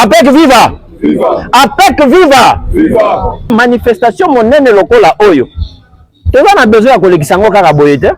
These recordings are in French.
APEC viva! APEC viva! Manifestation monene lokola oyo. Toza na besoin ya kolekisa ngo kaka boye te.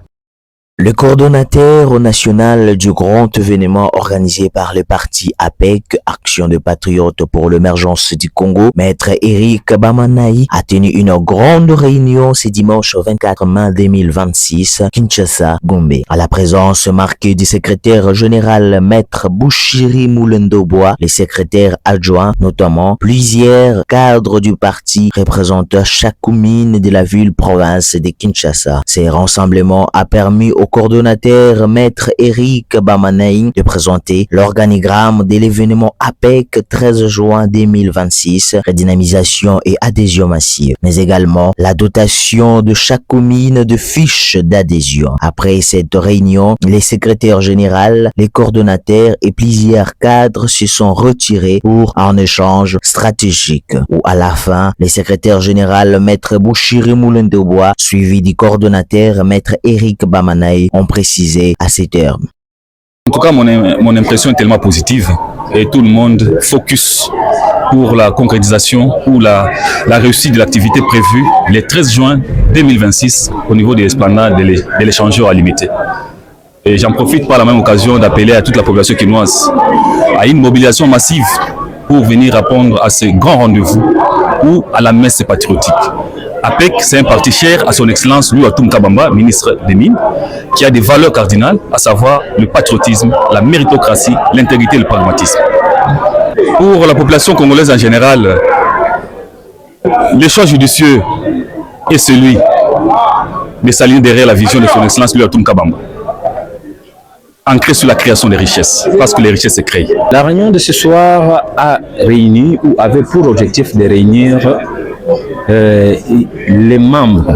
Le coordonnateur national du grand événement organisé par le parti APEC, Action de Patriotes pour l'émergence du Congo, Maître Eric Bamanaï, a tenu une grande réunion ce dimanche 24 mai 2026, Kinshasa, Gombe. À la présence marquée du secrétaire général Maître Bouchiri Moulendo-Bois, les secrétaires adjoints, notamment plusieurs cadres du parti représentant chaque commune de la ville-province de Kinshasa. Ces rassemblements a permis au coordonnateur Maître Eric Bamanaï de présenter l'organigramme de l'événement APEC 13 juin 2026, redynamisation et adhésion massive, mais également la dotation de chaque commune de fiches d'adhésion. Après cette réunion, les secrétaires généraux, les coordonnateurs et plusieurs cadres se sont retirés pour un échange stratégique, où à la fin, le secrétaire général Maître Bouchiri Moulendo-Bois, suivi du coordonnateur Maître Eric Bamanaï, ont précisé à ces termes. En tout cas, mon impression est tellement positive et tout le monde focus pour la concrétisation ou la réussite de l'activité prévue le 13 juin 2026 au niveau de l'esplanade de l'échangeur à limiter. Et j'en profite par la même occasion d'appeler à toute la population quinoise à une mobilisation massive pour venir répondre à ce grand rendez-vous ou à la messe patriotique. APEC, c'est un parti cher à son excellence Louis Watoum Kabamba, ministre des Mines, qui a des valeurs cardinales, à savoir le patriotisme, la méritocratie, l'intégrité et le pragmatisme. Pour la population congolaise en général, le choix judicieux est celui de s'aligner derrière la vision de son excellence Louis Watoum Kabamba, ancré sur la création des richesses, parce que les richesses se créent. La réunion de ce soir a réuni ou avait pour objectif de réunir les membres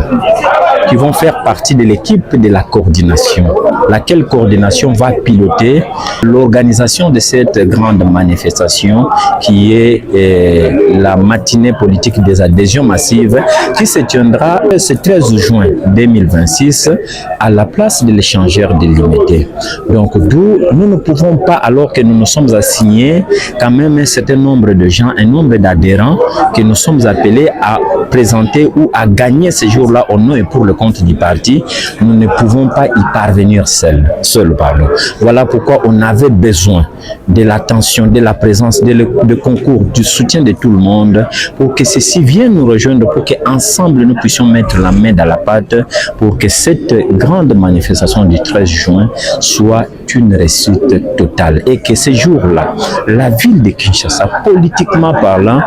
qui vont faire partie de l'équipe de la coordination, laquelle coordination va piloter l'organisation de cette grande manifestation qui est la matinée politique des adhésions massives qui se tiendra ce 13 juin 2026 à la place de l'échangeur délimité. Donc d'où nous ne pouvons pas, alors que nous nous sommes assignés quand même un certain nombre de gens, un nombre d'adhérents que nous sommes appelés à présenter ou à gagner ce jour-là au nom et pour le compte du parti, nous ne pouvons pas y parvenir seuls. Voilà pourquoi on avait besoin de l'attention, de la présence, de concours, du soutien de tout le monde pour que ceci vienne nous rejoindre, pour qu'ensemble nous puissions mettre la main dans la pâte pour que cette grande manifestation du 13 juin soit une réussite totale et que ce jour-là, la ville de Kinshasa, politiquement parlant,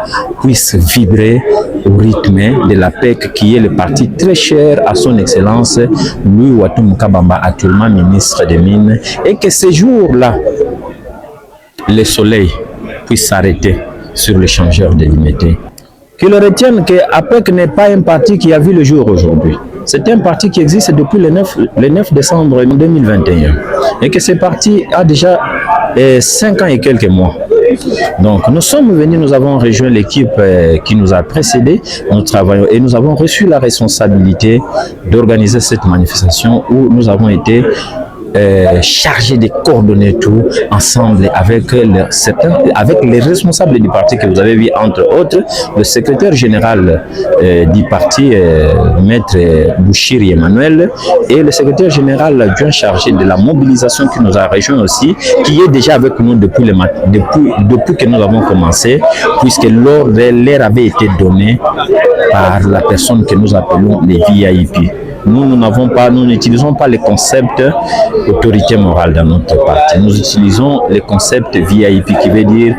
puisse vibrer au rythme de l'APEC qui est le parti très cher à son excellence Louis Watoum Kabamba, actuellement ministre des Mines, et que ce jour-là, le soleil puisse s'arrêter sur l'échangeur délimité. Qu'ils retiennent que APEC n'est pas un parti qui a vu le jour aujourd'hui. C'est un parti qui existe depuis le 9 décembre 2021 et que ce parti a déjà 5 ans et quelques mois. Donc nous sommes venus, nous avons rejoint l'équipe qui nous a précédés, nous travaillons et nous avons reçu la responsabilité d'organiser cette manifestation où nous avons été chargé de coordonner tout ensemble avec les responsables du parti que vous avez vu, entre autres le secrétaire général du parti, Maître Bouchiri Emmanuel, et le secrétaire général adjoint chargé de la mobilisation qui nous a rejoint aussi, qui est déjà avec nous depuis que nous avons commencé, puisque l'ordre leur avait été donné par la personne que nous appelons les VIP. Nous n'utilisons pas les concepts autorité morale dans notre parti. Nous utilisons les concepts VIP qui veut dire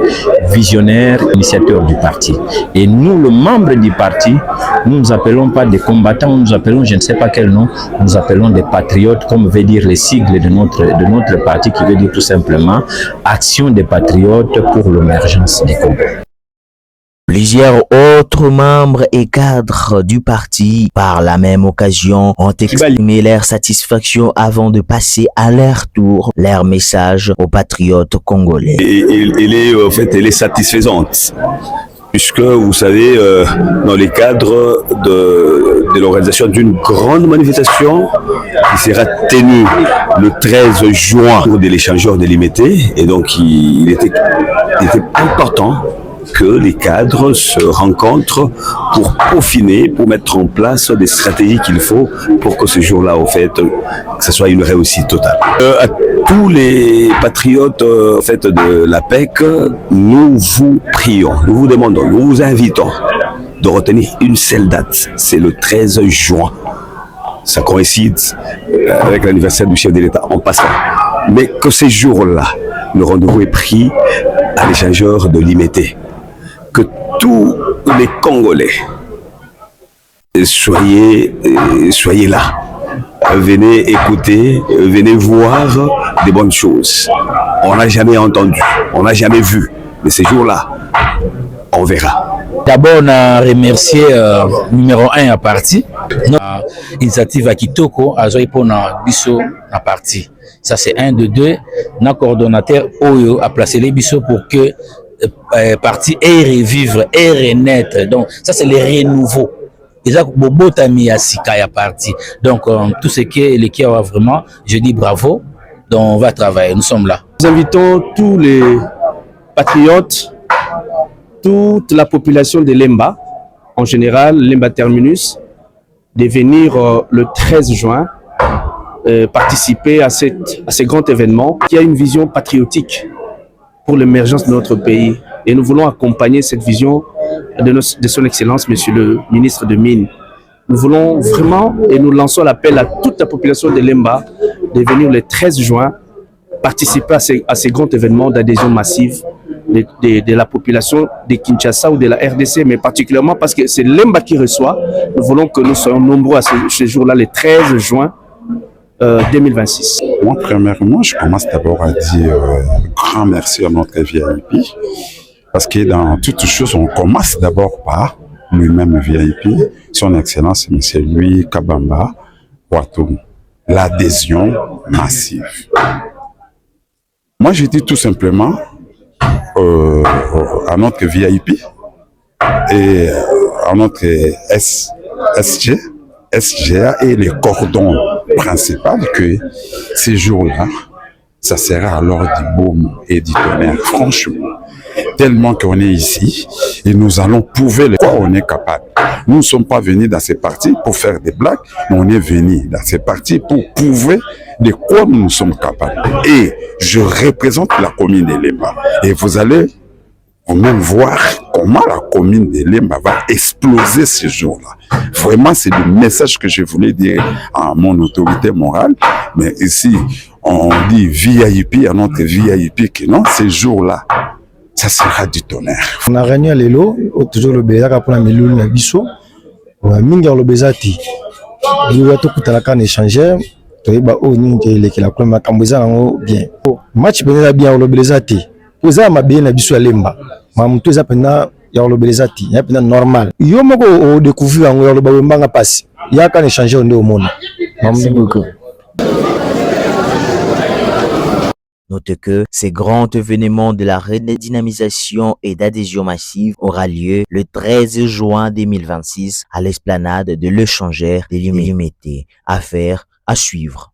visionnaire, initiateur du parti. Et nous, le membre du parti, nous ne nous appelons pas des combattants, nous appelons je ne sais pas quel nom, nous appelons des patriotes, comme veut dire les sigles de notre parti, qui veut dire tout simplement Action des patriotes pour l'émergence du Congo. Plusieurs autres membres et cadres du parti, par la même occasion, ont exprimé leur satisfaction avant de passer à leur tour leur message aux patriotes congolais. Elle est satisfaisante. puisque vous savez, dans les cadres de l'organisation d'une grande manifestation qui sera tenue le 13 juin de l'échangeur délimité, et donc il était important que les cadres se rencontrent pour peaufiner, pour mettre en place des stratégies qu'il faut pour que ce jour-là, au fait, que ce soit une réussite totale. À tous les patriotes en fait, de l'APEC, nous vous prions, nous vous demandons, nous vous invitons de retenir une seule date, c'est le 13 juin. Ça coïncide avec l'anniversaire du chef de l'État en passant. Mais que ces jours-là, le rendez-vous est pris à l'échangeur de l'IMT. Que tous les Congolais soyez là. Venez écouter, venez voir des bonnes choses. On n'a jamais entendu, on n'a jamais vu. Mais ces jours-là, on verra. D'abord, on a remercié numéro 1 à parti. Notre initiative à Kitoko, à Zoïpona Bisso à parti. Ça, c'est un de deux. Notre coordonnateur Oyo a placé les Bisso pour que parti et revivre et renaître. Donc, ça, c'est le renouveau. Déjà, Bobo Tami Asika ya parti. Donc, tout ce qui est l'équipe a vraiment, je dis bravo. Donc, on va travailler. Nous sommes là. Nous invitons tous les patriotes, toute la population de Lemba, en général, Lemba Terminus, de venir le 13 juin participer à ce grand événement qui a une vision patriotique pour l'émergence de notre pays. Et nous voulons accompagner cette vision de son Excellence, Monsieur le ministre de Mines. Nous voulons vraiment, et nous lançons l'appel à toute la population de Lemba, de venir le 13 juin participer à ces grands événements d'adhésion massive de la population de Kinshasa ou de la RDC, mais particulièrement parce que c'est Lemba qui reçoit. Nous voulons que nous soyons nombreux à ce jour-là, le 13 juin 2026. Moi, premièrement, je commence d'abord à dire grand merci à notre VIP, parce que dans toutes choses, on commence d'abord par lui-même VIP, son Excellence, M. Louis Kabamba Watou, l'adhésion massive. Moi, je dis tout simplement à notre VIP et à notre SGA et les cordons principaux que ces jours-là, ça sera alors du baume et du tonnerre, franchement. Tellement qu'on est ici et nous allons prouver de quoi on est capable. Nous ne sommes pas venus dans ces partis pour faire des blagues, mais on est venus dans ces partis pour prouver de quoi nous sommes capables. Et je représente la commune de Lemba. Et vous allez même voir comment la commune de Lemba va exploser ce jour-là. Vraiment, c'est le message que je voulais dire à mon autorité morale. Mais ici, on dit VIP à notre VIP que non, ces jours-là, ça sera du tonnerre. On a réuni à l'élo, toujours le bézaka pour la méloule na biso. Minga le bézati. Il y a tout à la canne échangeur. Tu ba o ni te la comme makamboza nango bien. Match penza bien le bézati. Poza ma bien na biso ya Lemba. Mam tu za pena ya le bézati. Ya pena normal. Yo moko o découvrir ngo le ba mbanga passe. Ya canne échangeur nde o mona. Merci beaucoup. Note que ces grands événements de la redynamisation et d'adhésion massive aura lieu le 13 juin 2026 à l'esplanade de l'échangeur des Lumières. Affaire à suivre.